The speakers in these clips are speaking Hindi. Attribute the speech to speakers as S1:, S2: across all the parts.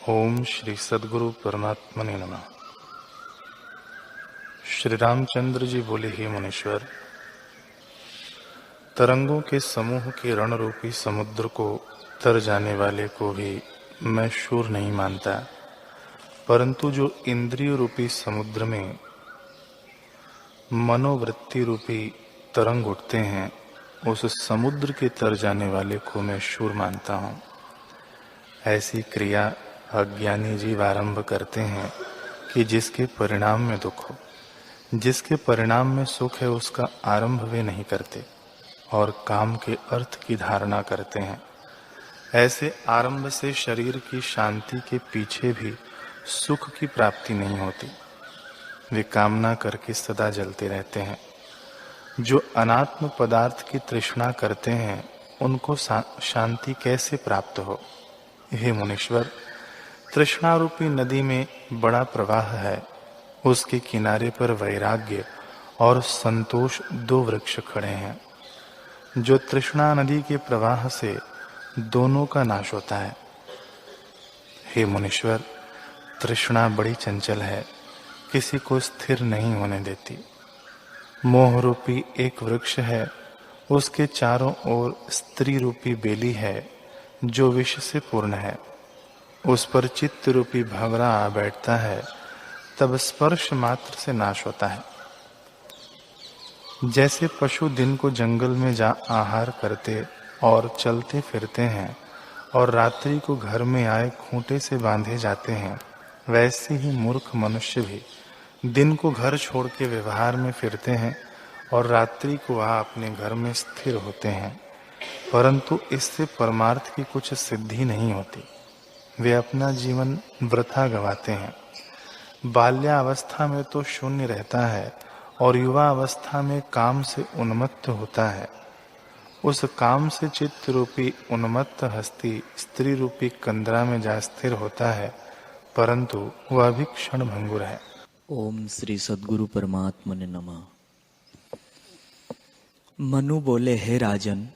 S1: ओम श्री सद्गुरु परमात्मने नमः। श्री रामचंद्र जी बोले, हे मुनीश्वर, तरंगों के समूह के रण रूपी समुद्र को तर जाने वाले को भी मैं शूर नहीं मानता, परंतु जो इंद्रिय रूपी समुद्र में मनोवृत्ति रूपी तरंग उठते हैं, उस समुद्र के तर जाने वाले को मैं शूर मानता हूँ। ऐसी क्रिया अज्ञानी जीव आरंभ करते हैं कि जिसके परिणाम में दुख हो, जिसके परिणाम में सुख है, उसका आरंभ वे नहीं करते और काम के अर्थ की धारणा करते हैं। ऐसे आरंभ से शरीर की शांति के पीछे भी सुख की प्राप्ति नहीं होती। वे कामना करके सदा जलते रहते हैं। जो अनात्म पदार्थ की तृष्णा करते हैं, उनको शांति कैसे प्राप्त हो? हे मुनीश्वर, तृष्णा रूपी नदी में बड़ा प्रवाह है। उसके किनारे पर वैराग्य और संतोष दो वृक्ष खड़े हैं। जो तृष्णा नदी के प्रवाह से दोनों का नाश होता है। हे मुनीश्वर, तृष्णा बड़ी चंचल है, किसी को स्थिर नहीं होने देती। मोह रूपी एक वृक्ष है, उसके चारों ओर स्त्री रूपी बेली है जो विष से पूर्ण है। उस पर चित्त रूपी भंवरा आ बैठता है, तब स्पर्श मात्र से नाश होता है। जैसे पशु दिन को जंगल में जा आहार करते और चलते फिरते हैं और रात्रि को घर में आए खूंटे से बांधे जाते हैं, वैसे ही मूर्ख मनुष्य भी दिन को घर छोड़ के व्यवहार में फिरते हैं और रात्रि को वह अपने घर में स्थिर होते हैं, परंतु इससे परमार्थ की कुछ सिद्धि नहीं होती। वे अपना जीवन वृथा गवाते हैं। बाल्यावस्था में तो शून्य रहता है और युवा अवस्था में काम से उन्मत्त होता है। उस काम से चित्त रूपी उन्मत्त हस्ती स्त्री रूपी कंदरा में जा स्थिर होता है, परंतु वह भी क्षण भंगुर है।
S2: ओम श्री सद्गुरु परमात्मने नमः। मनु बोले, हे राजन,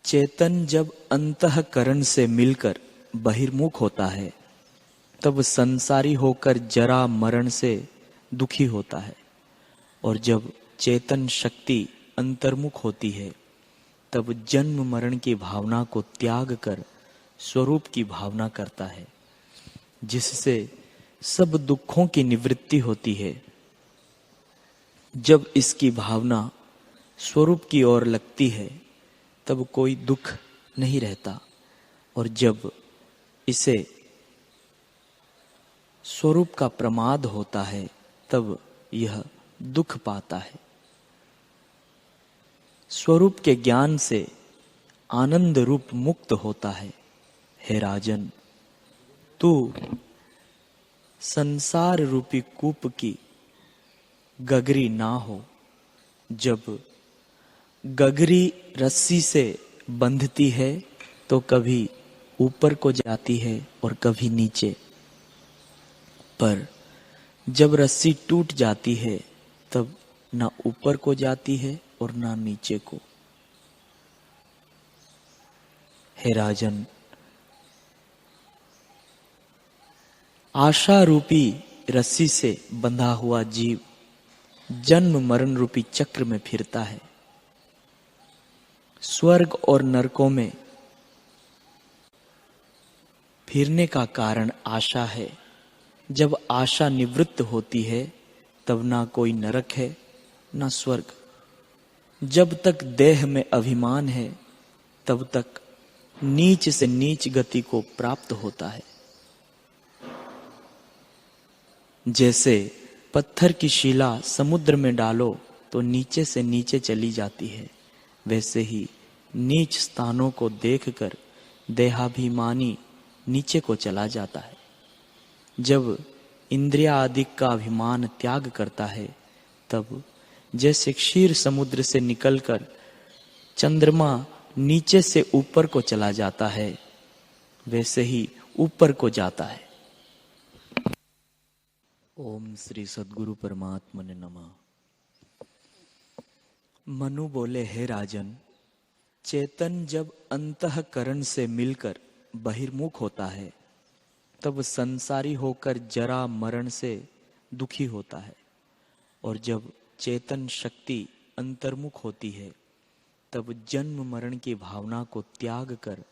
S2: चेतन जब अंतःकरण से मिलकर बहिर्मुख होता है, तब संसारी होकर जरा मरण से दुखी होता है, और जब चेतन शक्ति अंतर्मुख होती है, तब जन्म मरण की भावना को त्याग कर स्वरूप की भावना करता है, जिससे सब दुखों की निवृत्ति होती है। जब इसकी भावना स्वरूप की ओर लगती है, तब कोई दुख नहीं रहता, और जब इसे स्वरूप का प्रमाद होता है, तब यह दुख पाता है। स्वरूप के ज्ञान से आनंद रूप मुक्त होता है। हे राजन, तू संसार रूपी कूप की गगरी ना हो। जब गगरी रस्सी से बंधती है तो कभी ऊपर को जाती है और कभी नीचे, पर जब रस्सी टूट जाती है तब ना ऊपर को जाती है और ना नीचे को। हे राजन, आशा रूपी रस्सी से बंधा हुआ जीव जन्म मरण रूपी चक्र में फिरता है। स्वर्ग और नरकों में फिरने का कारण आशा है। जब आशा निवृत्त होती है, तब ना कोई नरक है ना स्वर्ग। जब तक देह में अभिमान है, तब तक नीच से नीच गति को प्राप्त होता है। जैसे पत्थर की शिला समुद्र में डालो तो नीचे से नीचे चली जाती है, वैसे ही नीच स्थानों को देखकर देहाभिमानी नीचे को चला जाता है। जब इंद्रिया आदि का अभिमान त्याग करता है, तब जैसे क्षीर समुद्र से निकलकर चंद्रमा नीचे से ऊपर को चला जाता है, वैसे ही ऊपर को जाता है। ओम श्री सद्गुरु परमात्मने नमः। मनु बोले, हे राजन, चेतन जब अंतःकरण से मिलकर बहिर्मुख होता है, तब संसारी होकर जरा मरण से दुखी होता है, और जब चेतन शक्ति अंतर्मुख होती है तब जन्म मरण की भावना को त्याग कर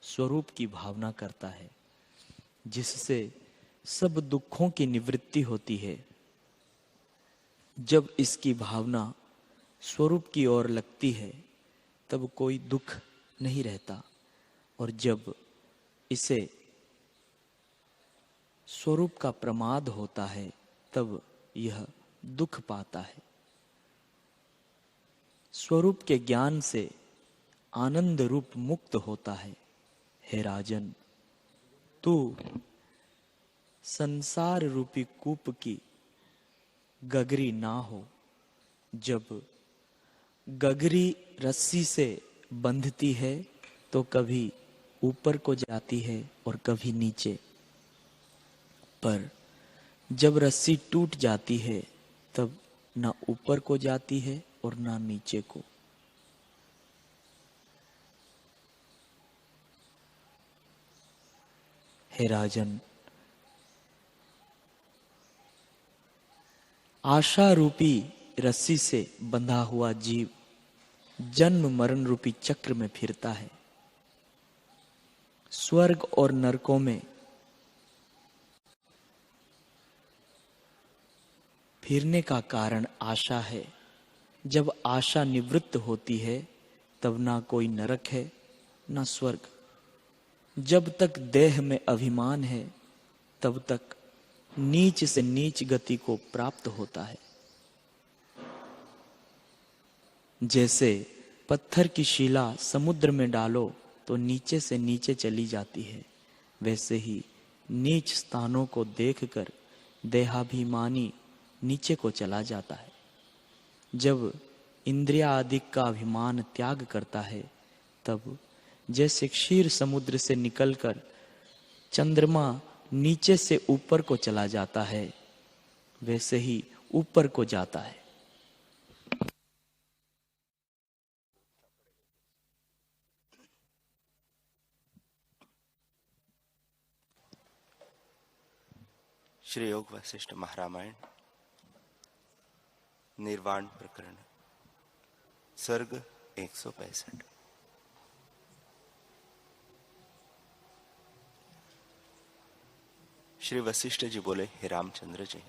S2: स्वरूप की भावना करता है, जिससे सब दुखों की निवृत्ति होती है। जब इसकी भावना स्वरूप की ओर लगती है तब कोई दुख नहीं रहता, और जब इसे स्वरूप का प्रमाद होता है तब यह दुख पाता है। स्वरूप के ज्ञान से आनंद रूप मुक्त होता है। हे राजन, तू संसार रूपी कूप की गगरी ना हो। जब गगरी रस्सी से बंधती है तो कभी ऊपर को जाती है और कभी नीचे, पर जब रस्सी टूट जाती है तब ना ऊपर को जाती है और ना नीचे को। हे राजन, आशा रूपी रस्सी से बंधा हुआ जीव जन्म मरण रूपी चक्र में फिरता है। स्वर्ग और नरकों में फिरने का कारण आशा है। जब आशा निवृत्त होती है तब ना कोई नरक है ना स्वर्ग। जब तक देह में अभिमान है तब तक नीच से नीच गति को प्राप्त होता है। जैसे पत्थर की शिला समुद्र में डालो तो नीचे से नीचे चली जाती है, वैसे ही नीच स्थानों को देखकर देहाभिमानी नीचे को चला जाता है। जब इंद्रिया आदि का अभिमान त्याग करता है तब जैसे क्षीर समुद्र से निकलकर चंद्रमा नीचे से ऊपर को चला जाता है, वैसे ही ऊपर को जाता है।
S3: श्री योग वशिष्ठ महारामायण निर्वाण प्रकरण सर्ग 165। श्री वशिष्ठ जी बोले, हे रामचंद्र जी,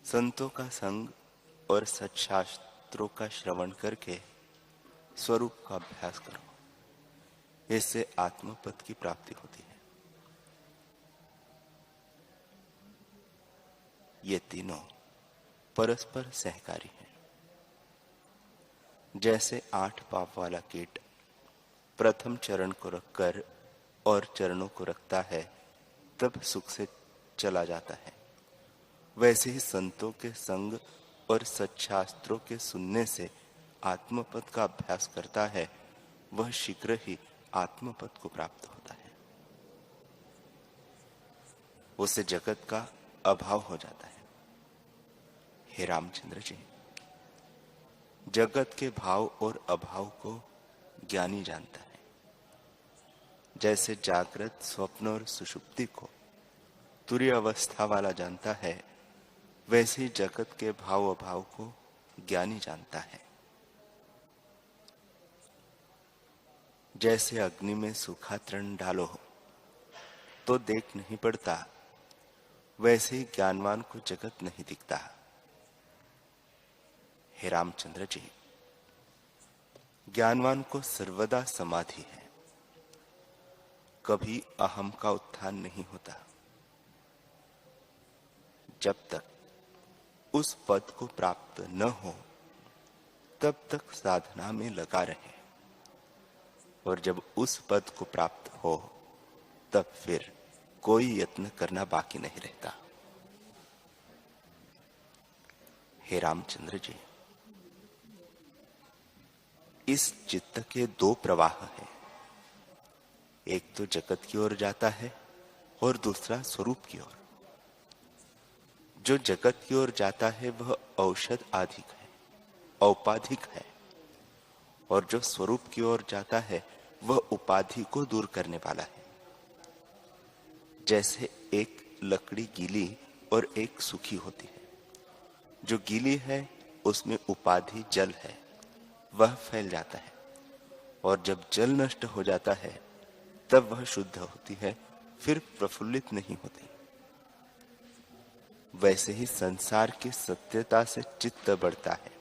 S3: संतों का संग और सच्छास्त्रों का श्रवण करके स्वरूप का अभ्यास करो, इससे आत्मपद की प्राप्ति होती है। ये तीनों परस्पर सहकारी हैं। जैसे 8 पांव वाला कीट प्रथम चरण को रखकर और चरणों को रखता है तब सुख से चला जाता है, वैसे ही संतों के संग और सच्छास्त्रों के सुनने से आत्मपद का अभ्यास करता है, वह शीघ्र ही आत्मपद को प्राप्त होता है। उसे जगत का अभाव हो जाता है। हे रामचंद्र जी, जगत के भाव और अभाव को ज्ञानी जानता है। जैसे जागृत, स्वप्न और सुषुप्ति को तुरीय अवस्था वाला जानता है, वैसे ही जगत के भाव अभाव को ज्ञानी जानता है। जैसे अग्नि में सूखा तृण डालो तो देख नहीं पड़ता, वैसे ही ज्ञानवान को जगत नहीं दिखता। हे रामचंद्र जी, ज्ञानवान को सर्वदा समाधि है, कभी अहम का उत्थान नहीं होता। जब तक उस पद को प्राप्त न हो तब तक साधना में लगा रहे, और जब उस पद को प्राप्त हो तब फिर कोई यत्न करना बाकी नहीं रहता। हे रामचंद्र जी, इस चित्त के 2 प्रवाह हैं। एक तो जगत की ओर जाता है और दूसरा स्वरूप की ओर। जो जगत की ओर जाता है वह औषध आधिक है, औपाधिक है, और जो स्वरूप की ओर जाता है वह उपाधि को दूर करने वाला है। जैसे एक लकड़ी गीली और एक सूखी होती है। जो गीली है उसमें उपाधि जल है, वह फैल जाता है, और जब जल नष्ट हो जाता है तब वह शुद्ध होती है, फिर प्रफुल्लित नहीं होती। वैसे ही संसार की सत्यता से चित्त बढ़ता है,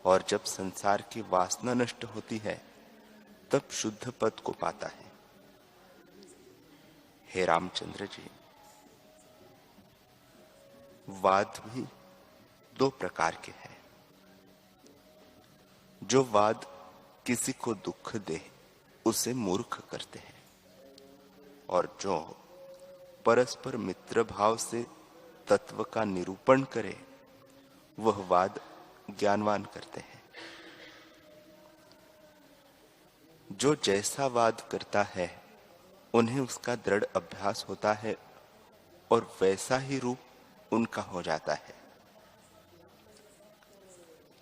S3: और जब संसार की वासना नष्ट होती है तब शुद्ध पद को पाता है। हे रामचंद्र जी, वाद भी दो प्रकार के हैं। जो वाद किसी को दुख दे उसे मूर्ख करते हैं, और जो परस्पर मित्र भाव से तत्व का निरूपण करे वह वाद ज्ञानवान करते हैं। जो जैसा वाद करता है उन्हें उसका दृढ़ अभ्यास होता है, और वैसा ही रूप उनका हो जाता है।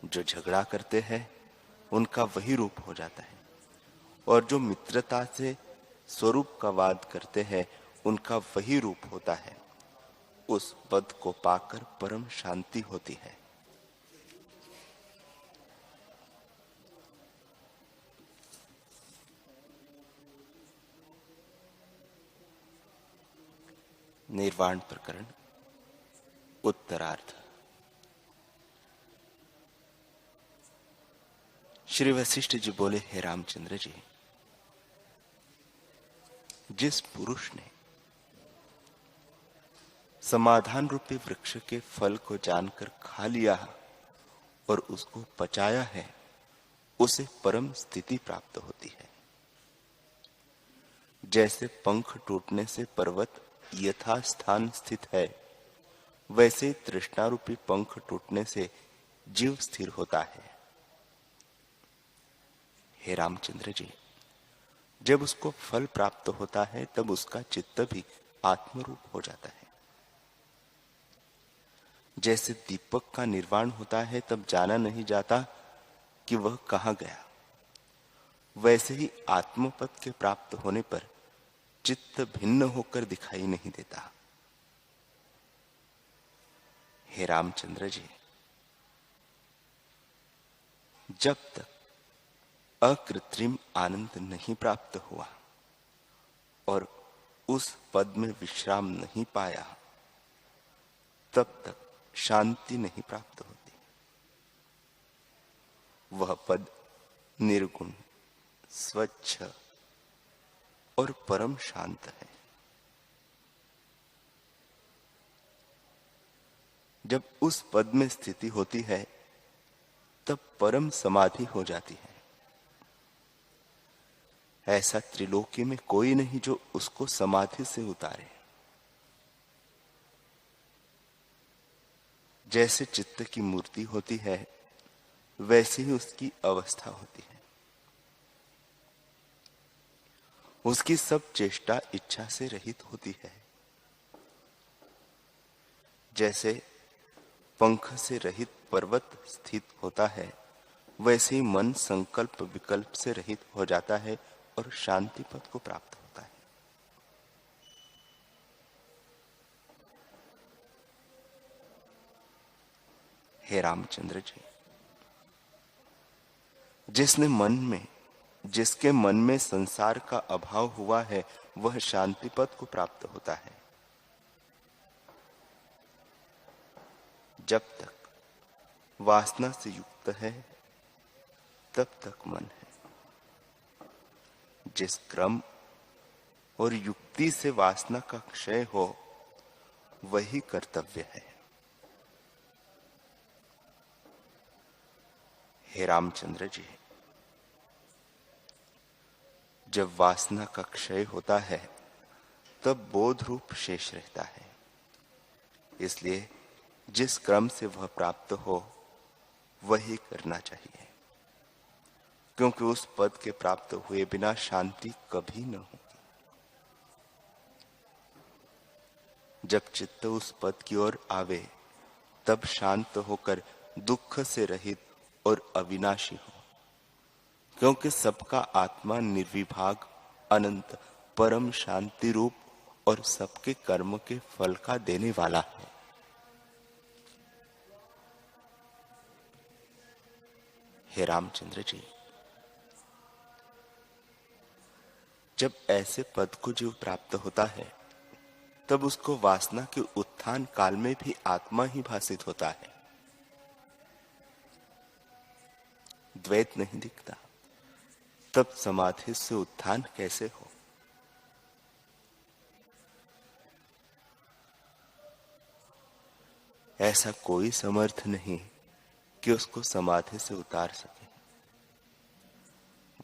S3: जो झगड़ा करते हैं उनका वही रूप हो जाता है, और जो मित्रता से स्वरूप का वाद करते हैं उनका वही रूप होता है। उस पद को पाकर परम शांति होती है। निर्वाण प्रकरण उत्तरार्ध। श्री वशिष्ठ जी बोले, हे रामचंद्र जी, जिस पुरुष ने समाधान रूपी वृक्ष के फल को जानकर खा लिया और उसको पचाया है, उसे परम स्थिति प्राप्त होती है। जैसे पंख टूटने से पर्वत यथास्थान स्थित है, वैसे तृष्णा रूपी पंख टूटने से जीव स्थिर होता है। हे रामचंद्र जी, जब उसको फल प्राप्त होता है तब उसका चित्त भी आत्मरूप हो जाता है। जैसे दीपक का निर्वाण होता है तब जाना नहीं जाता कि वह कहां गया, वैसे ही आत्मपद के प्राप्त होने पर चित्त भिन्न होकर दिखाई नहीं देता। हे रामचंद्र जी, जब तक अकृत्रिम आनंद नहीं प्राप्त हुआ और उस पद में विश्राम नहीं पाया, तब तक शांति नहीं प्राप्त होती। वह पद निर्गुण, स्वच्छ और परम शांत है। जब उस पद में स्थिति होती है तब परम समाधि हो जाती है। ऐसा त्रिलोकी में कोई नहीं जो उसको समाधि से उतारे। जैसे चित्त की मूर्ति होती है वैसे ही उसकी अवस्था होती है। उसकी सब चेष्टा इच्छा से रहित होती है। जैसे पंख से रहित पर्वत स्थित होता है, वैसे ही मन संकल्प विकल्प से रहित हो जाता है और शांति पद को प्राप्त होता है। हे रामचंद्र जी, जिसके मन में संसार का अभाव हुआ है वह शांति पद को प्राप्त होता है। जब तक वासना से युक्त है तब तक मन है। जिस क्रम और युक्ति से वासना का क्षय हो वही कर्तव्य है। हे रामचंद्र जी, जब वासना का क्षय होता है तब बोध रूप शेष रहता है। इसलिए जिस क्रम से वह प्राप्त हो वही करना चाहिए, क्योंकि उस पद के प्राप्त हुए बिना शांति कभी न होगी। जब चित्त उस पद की ओर आवे तब शांत होकर दुख से रहित और अविनाशी हो, क्योंकि सबका आत्मा निर्विभाग, अनंत, परम शांति रूप और सबके कर्म के फल का देने वाला है। हे रामचंद्र जी, जब ऐसे पद को जीव प्राप्त होता है तब उसको वासना के उत्थान काल में भी आत्मा ही भासित होता है, द्वैत नहीं दिखता। तब समाधि से उत्थान कैसे हो? ऐसा कोई समर्थ नहीं कि उसको समाधि से उतार सके।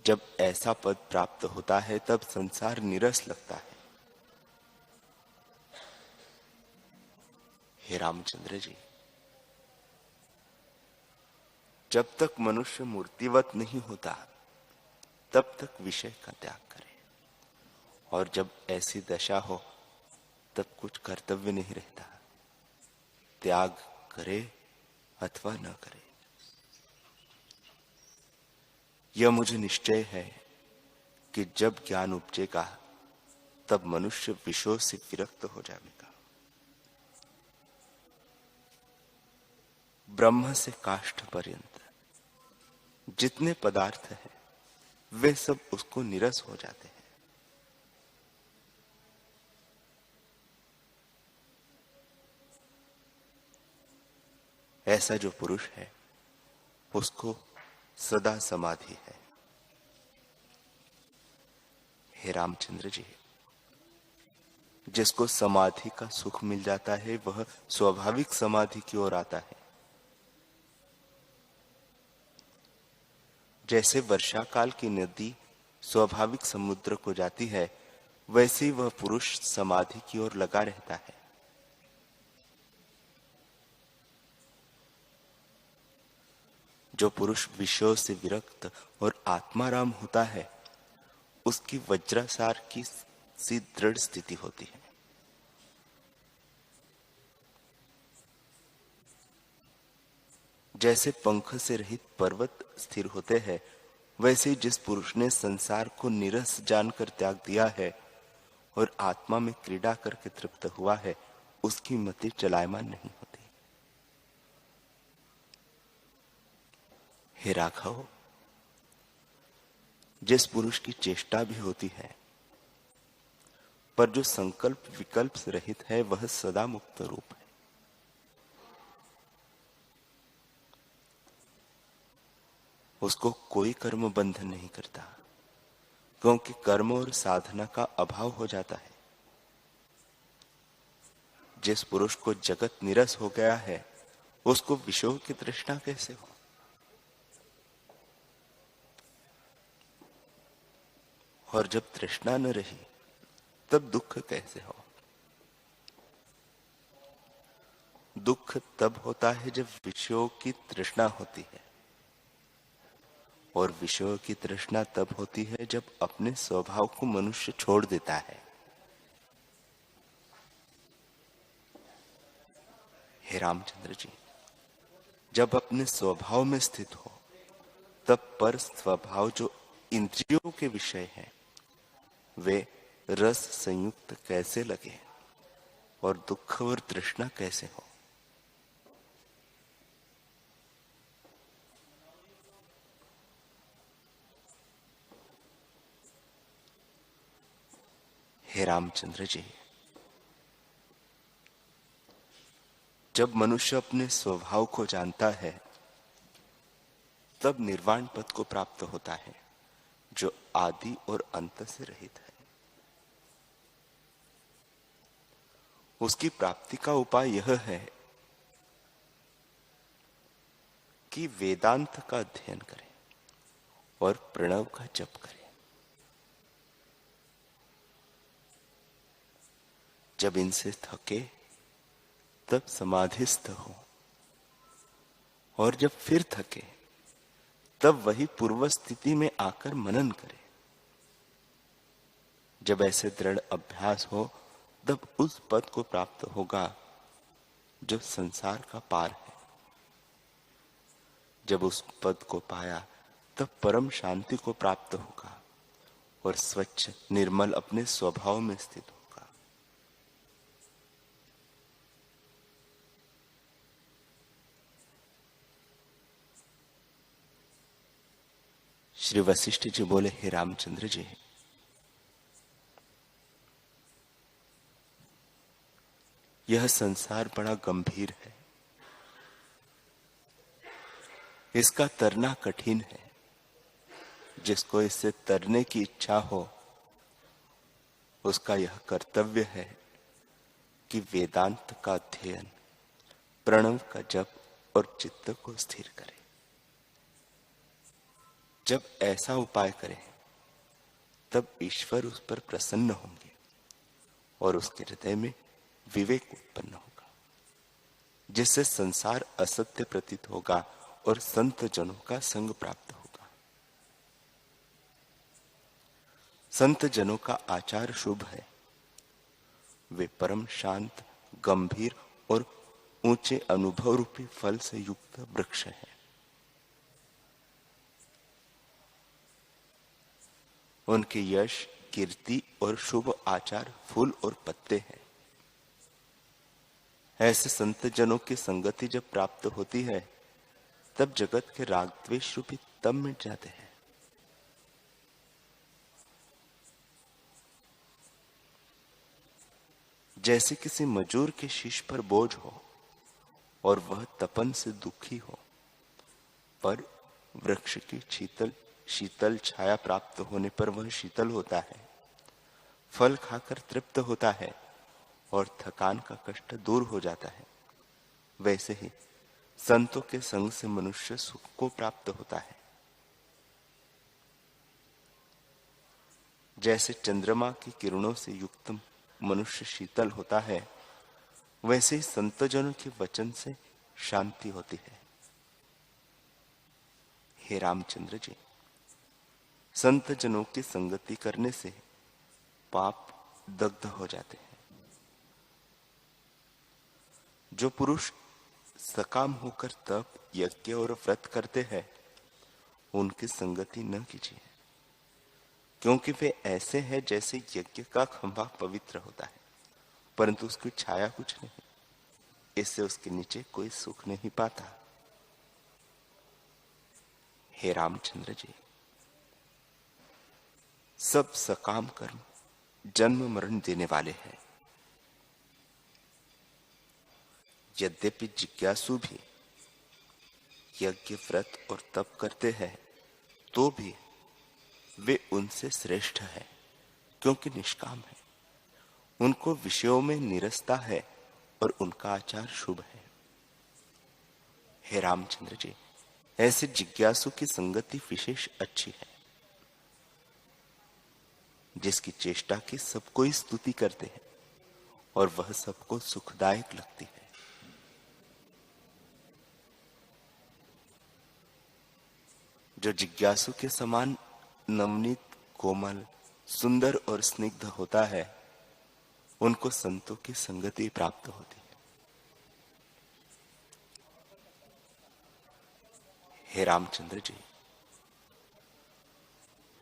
S3: जब ऐसा पद प्राप्त होता है तब संसार नीरस लगता है। हे रामचंद्र जी, जब तक मनुष्य मूर्तिवत नहीं होता तब तक विषय का त्याग करे, और जब ऐसी दशा हो तब कुछ कर्तव्य नहीं रहता, त्याग करे अथवा न करे। यह मुझे निश्चय है कि जब ज्ञान उपजेगा तब मनुष्य विषयों से विरक्त हो जाएगा। ब्रह्म से काष्ठ पर्यंत जितने पदार्थ हैं वे सब उसको निरस हो जाते हैं। ऐसा जो पुरुष है उसको सदा समाधि है। हे रामचंद्र जी, जिसको समाधि का सुख मिल जाता है वह स्वाभाविक समाधि की ओर आता है। जैसे वर्षा काल की नदी स्वाभाविक समुद्र को जाती है, वैसे ही वह पुरुष समाधि की ओर लगा रहता है। जो पुरुष विषयों से विरक्त और आत्माराम होता है उसकी वज्रासार की सी दृढ़ स्थिति होती है। जैसे पंख से रहित पर्वत स्थिर होते हैं, वैसे जिस पुरुष ने संसार को नीरस जानकर त्याग दिया है और आत्मा में क्रीड़ा करके तृप्त हुआ है, उसकी मति चलायमान नहीं होती। हे राघव, जिस पुरुष की चेष्टा भी होती है पर जो संकल्प विकल्प से रहित है वह सदा मुक्त रूप है। उसको कोई कर्म बंधन नहीं करता, क्योंकि कर्म और साधना का अभाव हो जाता है। जिस पुरुष को जगत निरस हो गया है उसको विषयों की तृष्णा कैसे हो? और जब तृष्णा न रही तब दुख कैसे हो? दुख तब होता है जब विषयों की तृष्णा होती है, और विषयों की तृष्णा तब होती है जब अपने स्वभाव को मनुष्य छोड़ देता है। हे रामचंद्र जी, जब अपने स्वभाव में स्थित हो तब पर स्वभाव जो इंद्रियों के विषय हैं वे रस संयुक्त कैसे लगे और दुख और तृष्णा कैसे हो? हे रामचंद्र जी, जब मनुष्य अपने स्वभाव को जानता है तब निर्वाण पद को प्राप्त होता है, जो आदि और अंत से रहित है। उसकी प्राप्ति का उपाय यह है कि वेदांत का अध्ययन करें और प्रणव का जप करें। जब इनसे थके तब समाधिस्थ हो, और जब फिर थके तब वही पूर्व स्थिति में आकर मनन करे। जब ऐसे दृढ़ अभ्यास हो तब उस पद को प्राप्त होगा जो संसार का पार है। जब उस पद को पाया तब परम शांति को प्राप्त होगा और स्वच्छ निर्मल अपने स्वभाव में स्थित होगा। श्री वशिष्ठ जी बोले, हे रामचंद्र जी, यह संसार बड़ा गंभीर है, इसका तरना कठिन है। जिसको इससे तरने की इच्छा हो उसका यह कर्तव्य है कि वेदांत का अध्ययन, प्रणव का जप और चित्त को स्थिर करे। जब ऐसा उपाय करें तब ईश्वर उस पर प्रसन्न होंगे और उसके हृदय में विवेक उत्पन्न होगा, जिससे संसार असत्य प्रतीत होगा और संत जनों का संग प्राप्त होगा। संत जनों का आचार शुभ है। वे परम शांत, गंभीर और ऊंचे अनुभव रूपी फल से युक्त वृक्ष है। उनके यश, कीर्ति और शुभ आचार फूल और पत्ते हैं। ऐसे संत जनों की संगति जब प्राप्त होती है तब जगत के राग द्वेष रूपी तम मिट जाते हैं। जैसे किसी मजूर के शीश पर बोझ हो और वह तपन से दुखी हो, पर वृक्ष की शीतल छाया प्राप्त होने पर वह शीतल होता है, फल खाकर तृप्त होता है और थकान का कष्ट दूर हो जाता है। वैसे ही संतों के संग से मनुष्य सुख को प्राप्त होता है। जैसे चंद्रमा की किरणों से युक्त मनुष्य शीतल होता है, वैसे ही संतजनों के वचन से शांति होती है। हे रामचंद्र जी, संत जनों की संगति करने से पाप दग्ध हो जाते हैं। जो पुरुष सकाम होकर तप, यज्ञ और व्रत करते हैं, उनकी संगति न कीजिए, क्योंकि वे ऐसे हैं जैसे यज्ञ का खंभा पवित्र होता है परंतु उसकी छाया कुछ नहीं। इससे उसके नीचे कोई सुख नहीं पाता। हे रामचंद्र जी, सब सकाम कर्म जन्म मरण देने वाले हैं। यद्यपि जिज्ञासु भी यज्ञ, व्रत और तप करते हैं तो भी वे उनसे श्रेष्ठ है, क्योंकि निष्काम है, उनको विषयों में निरसता है और उनका आचार शुभ है। हे रामचंद्र जी, ऐसे जिज्ञासु की संगति विशेष अच्छी है, जिसकी चेष्टा की सब कोई स्तुति करते हैं और वह सबको सुखदायक लगती है। जो जिज्ञासु के समान नवनीत, कोमल, सुंदर और स्निग्ध होता है, उनको संतों की संगति प्राप्त होती है। हे रामचंद्र जी,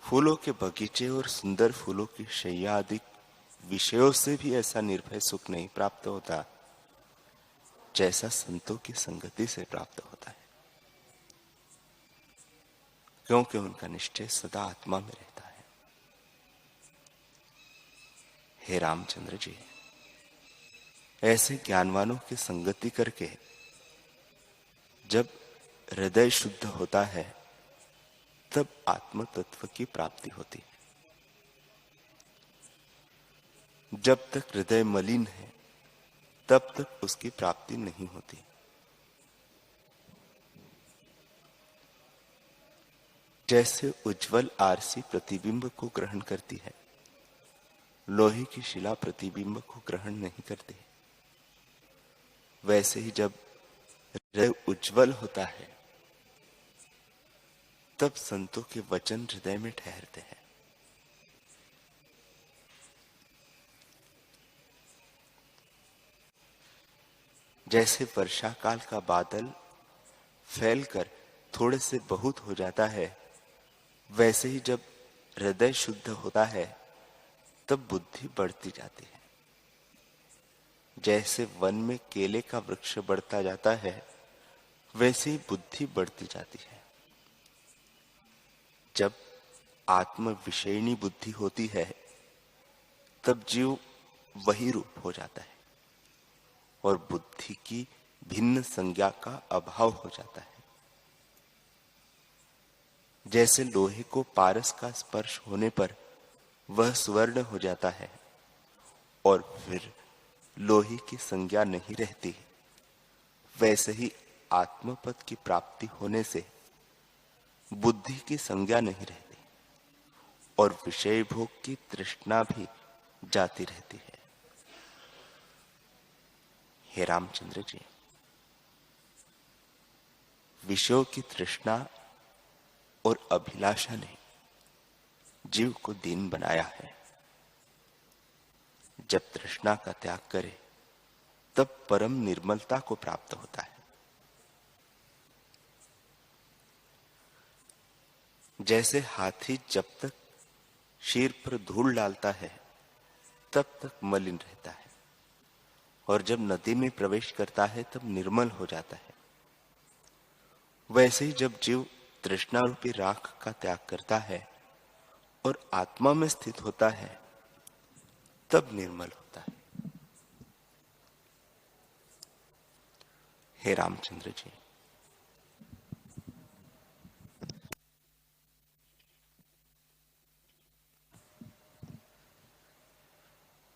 S3: फूलों के बगीचे और सुंदर फूलों की शैया आदि विषयों से भी ऐसा निर्भय सुख नहीं प्राप्त होता जैसा संतों की संगति से प्राप्त होता है, क्योंकि उनका निश्चय सदा आत्मा में रहता है। हे रामचंद्र जी, ऐसे ज्ञानवानों की संगति करके जब हृदय शुद्ध होता है तब आत्म तत्व की प्राप्ति होती है। जब तक हृदय मलिन है तब तक उसकी प्राप्ति नहीं होती। जैसे उज्जवल आरसी प्रतिबिंब को ग्रहण करती है, लोहे की शिला प्रतिबिंब को ग्रहण नहीं करती, वैसे ही जब हृदय उज्जवल होता है तब संतों के वचन हृदय में ठहरते हैं। जैसे वर्षा काल का बादल फैलकर थोड़े से बहुत हो जाता है, वैसे ही जब हृदय शुद्ध होता है तब बुद्धि बढ़ती जाती है। जैसे वन में केले का वृक्ष बढ़ता जाता है, वैसे ही बुद्धि बढ़ती जाती है। जब आत्म विषयिणी बुद्धि होती है तब जीव वही रूप हो जाता है और बुद्धि की भिन्न संज्ञा का अभाव हो जाता है। जैसे लोहे को पारस का स्पर्श होने पर वह स्वर्ण हो जाता है और फिर लोहे की संज्ञा नहीं रहती, वैसे ही आत्मपद की प्राप्ति होने से बुद्धि की संज्ञा नहीं रहती और विषय भोग की तृष्णा भी जाती रहती है। हे रामचंद्र जी, विषयों की तृष्णा और अभिलाषा ने जीव को दीन बनाया है। जब तृष्णा का त्याग करे तब परम निर्मलता को प्राप्त होता है। जैसे हाथी जब तक शीर पर धूल डालता है तब तक मलिन रहता है और जब नदी में प्रवेश करता है तब निर्मल हो जाता है, वैसे ही जब जीव तृष्णा रूपी राख का त्याग करता है और आत्मा में स्थित होता है तब निर्मल होता है। हे रामचंद्र जी,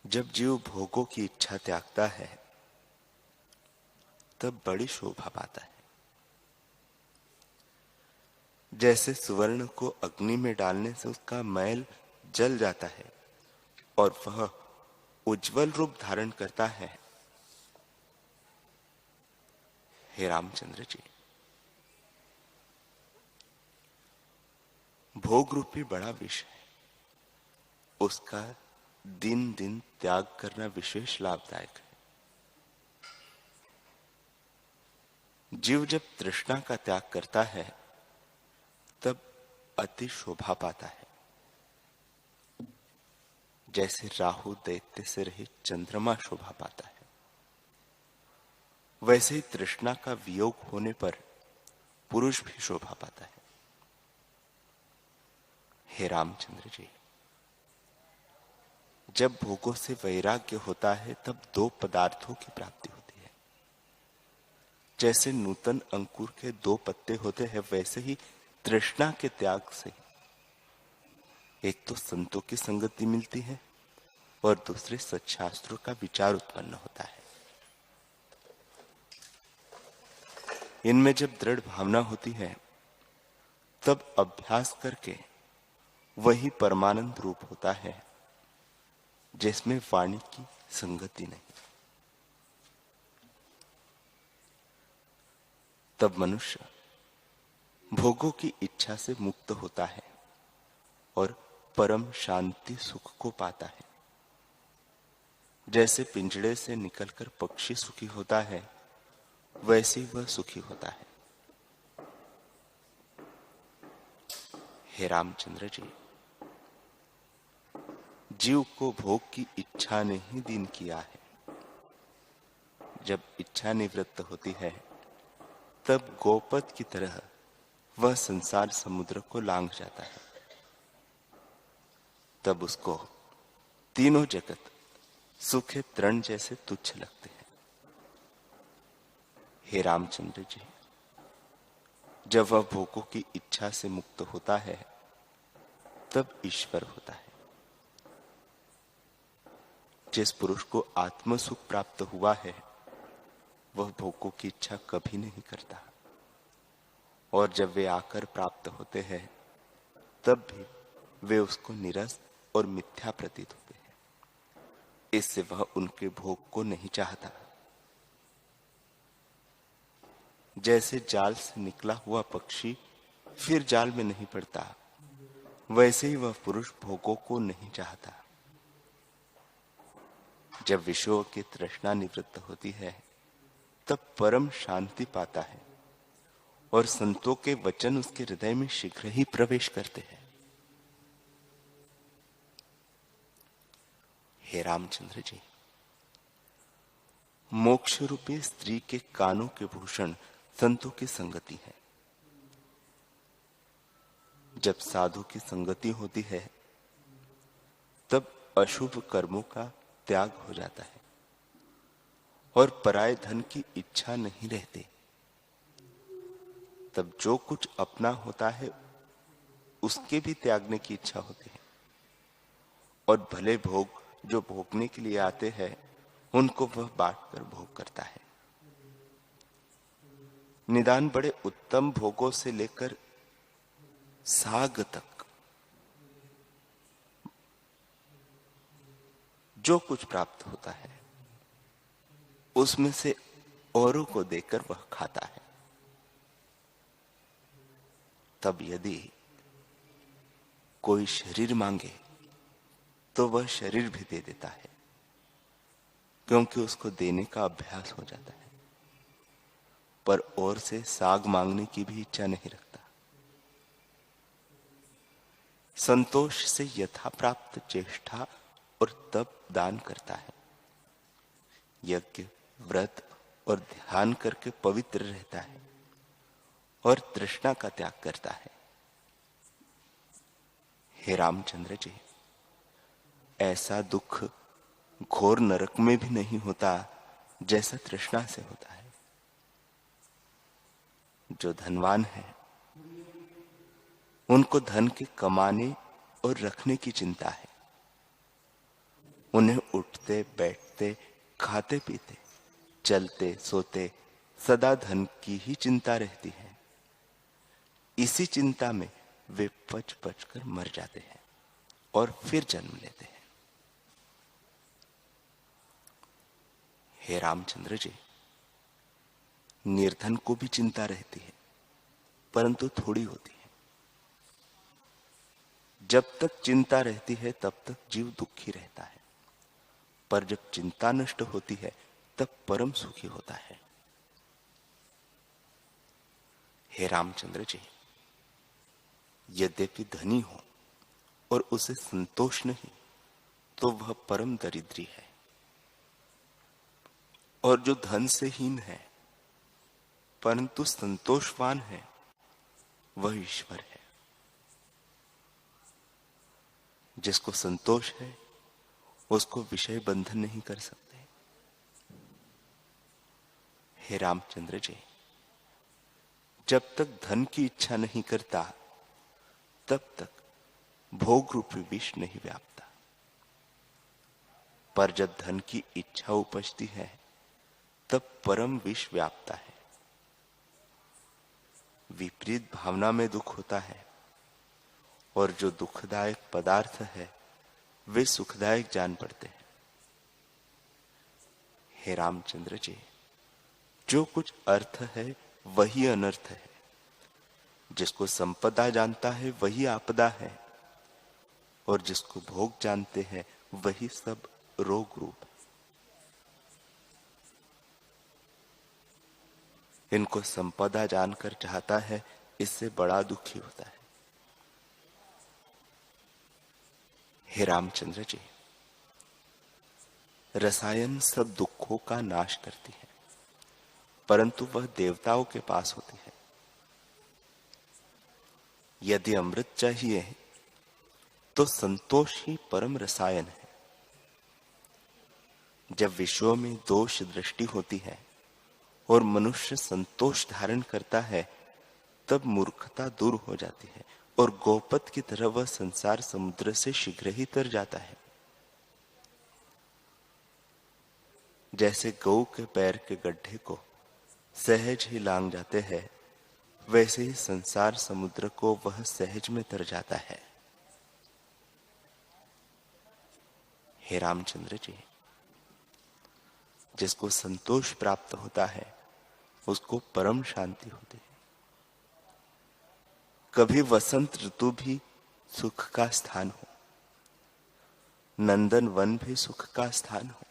S3: जब जीव भोगों की इच्छा त्यागता है तब बड़ी शोभा पाता है। जैसे सुवर्ण को अग्नि में डालने से उसका मैल जल जाता है और वह उज्जवल रूप धारण करता है। हे रामचंद्र जी, भोग रूपी बड़ा विष है, उसका दिन दिन त्याग करना विशेष लाभदायक है। जीव जब तृष्णा का त्याग करता है तब अति शोभा पाता है। जैसे राहु दैत्य से रहित चंद्रमा शोभा पाता है, वैसे ही तृष्णा का वियोग होने पर पुरुष भी शोभा पाता है। हे रामचंद्र जी, जब भोगों से वैराग्य होता है तब दो पदार्थों की प्राप्ति होती है। जैसे नूतन अंकुर के दो पत्ते होते हैं, वैसे ही तृष्णा के त्याग से एक तो संतों की संगति मिलती है और दूसरे सच्छास्त्रों का विचार उत्पन्न होता है। इनमें जब दृढ़ भावना होती है तब अभ्यास करके वही परमानंद रूप होता है जिसमें वाणी की संगति नहीं। तब मनुष्य भोगों की इच्छा से मुक्त होता है और परम शांति सुख को पाता है। जैसे पिंजड़े से निकलकर पक्षी सुखी होता है, वैसे ही वह सुखी होता है। हे रामचंद्र जी, जीव को भोग की इच्छा ने ही दीन किया है। जब इच्छा निवृत्त होती है तब गोपद की तरह वह संसार समुद्र को लांघ जाता है। तब उसको तीनों जगत सूखे तृण जैसे तुच्छ लगते हैं। हे रामचंद्र जी, जब वह भोगों की इच्छा से मुक्त होता है तब ईश्वर होता है। जिस पुरुष को आत्म सुख प्राप्त हुआ है वह भोगों की इच्छा कभी नहीं करता और जब वे आकर प्राप्त होते हैं तब भी वे उसको निरस और मिथ्या प्रतीत होते हैं। इससे वह उनके भोग को नहीं चाहता। जैसे जाल से निकला हुआ पक्षी फिर जाल में नहीं पड़ता, वैसे ही वह पुरुष भोगों को नहीं चाहता। जब विषयों की तृष्णा निवृत्त होती है तब परम शांति पाता है और संतों के वचन उसके हृदय में शीघ्र ही प्रवेश करते हैं। हे रामचंद्र जी, मोक्ष रूपी स्त्री के कानों के भूषण संतों की संगति है। जब साधु की संगति होती है तब अशुभ कर्मों का त्याग हो जाता है और पराये धन की इच्छा नहीं रहती। तब जो कुछ अपना होता है उसके भी त्यागने की इच्छा होती है और भले भोग जो भोगने के लिए आते हैं उनको वह बांटकर भोग करता है। निदान बड़े उत्तम भोगों से लेकर साग तक जो कुछ प्राप्त होता है उसमें से औरों को देकर वह खाता है। तब यदि कोई शरीर मांगे तो वह शरीर भी दे देता है, क्योंकि उसको देने का अभ्यास हो जाता है, पर और से साग मांगने की भी इच्छा नहीं रखता। संतोष से यथा प्राप्त चेष्टा और तप दान करता है। यज्ञ, व्रत और ध्यान करके पवित्र रहता है और तृष्णा का त्याग करता है। हे रामचंद्र जी, ऐसा दुख घोर नरक में भी नहीं होता जैसा तृष्णा से होता है। जो धनवान है उनको धन के कमाने और रखने की चिंता है। उन्हें उठते बैठते खाते पीते चलते सोते सदा धन की ही चिंता रहती है। इसी चिंता में वे पच पच कर मर जाते हैं और फिर जन्म लेते हैं। हे रामचंद्र जी, निर्धन को भी चिंता रहती है, परंतु थोड़ी होती है। जब तक चिंता रहती है तब तक जीव दुखी रहता है, पर जब चिंता नष्ट होती है तब परम सुखी होता है। हे रामचंद्र जी, यद्यपि धनी हो और उसे संतोष नहीं तो वह परम दरिद्री है, और जो धन से हीन है परंतु संतोषवान है वह ईश्वर है। जिसको संतोष है उसको विषय बंधन नहीं कर सकते। हे रामचंद्र जी, जब तक धन की इच्छा नहीं करता तब तक भोग रूपी विष नहीं व्यापता, पर जब धन की इच्छा उपजती है तब परम विष व्यापता है। विपरीत भावना में दुख होता है और जो दुखदायक पदार्थ है वे सुखदायक जान पड़ते हैं। हे रामचंद्र जी, जो कुछ अर्थ है वही अनर्थ है। जिसको संपदा जानता है वही आपदा है, और जिसको भोग जानते हैं वही सब रोग रूप है। इनको संपदा जानकर चाहता है, इससे बड़ा दुखी होता है। हे रामचंद्र जी, रसायन सब दुखों का नाश करती है, परंतु वह देवताओं के पास होती है। यदि अमृत चाहिए तो संतोष ही परम रसायन है। जब विश्व में दोष दृष्टि होती है और मनुष्य संतोष धारण करता है तब मूर्खता दूर हो जाती है और गोपत की तरह वह संसार समुद्र से शीघ्र ही तर जाता है। जैसे गऊ के पैर के गड्ढे को सहज ही लांग जाते हैं, वैसे ही संसार समुद्र को वह सहज में तर जाता है। हे रामचंद्र जी, जिसको संतोष प्राप्त होता है उसको परम शांति होती है। कभी वसंत ऋतु भी सुख का स्थान हो, नंदन वन भी सुख का स्थान हो,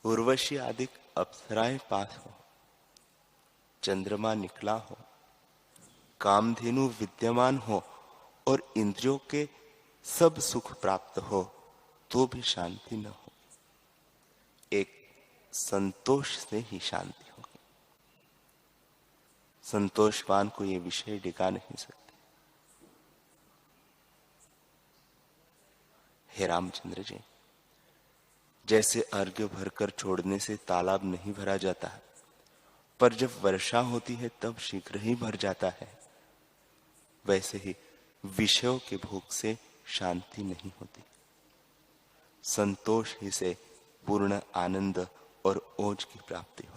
S3: उर्वशी आदि अप्सराएं पास हो, चंद्रमा निकला हो, कामधेनु विद्यमान हो और इंद्रियों के सब सुख प्राप्त हो, तो भी शांति न हो। एक संतोष से ही शांति होगी। संतोषवान को ये विषय डिगा नहीं सकते। हे रामचंद्र जी, जैसे अर्घ्य भरकर छोड़ने से तालाब नहीं भरा जाता, पर जब वर्षा होती है तब शीघ्र ही भर जाता है, वैसे ही विषयों के भोग से शांति नहीं होती। संतोष ही से पूर्ण आनंद और ओज की प्राप्ति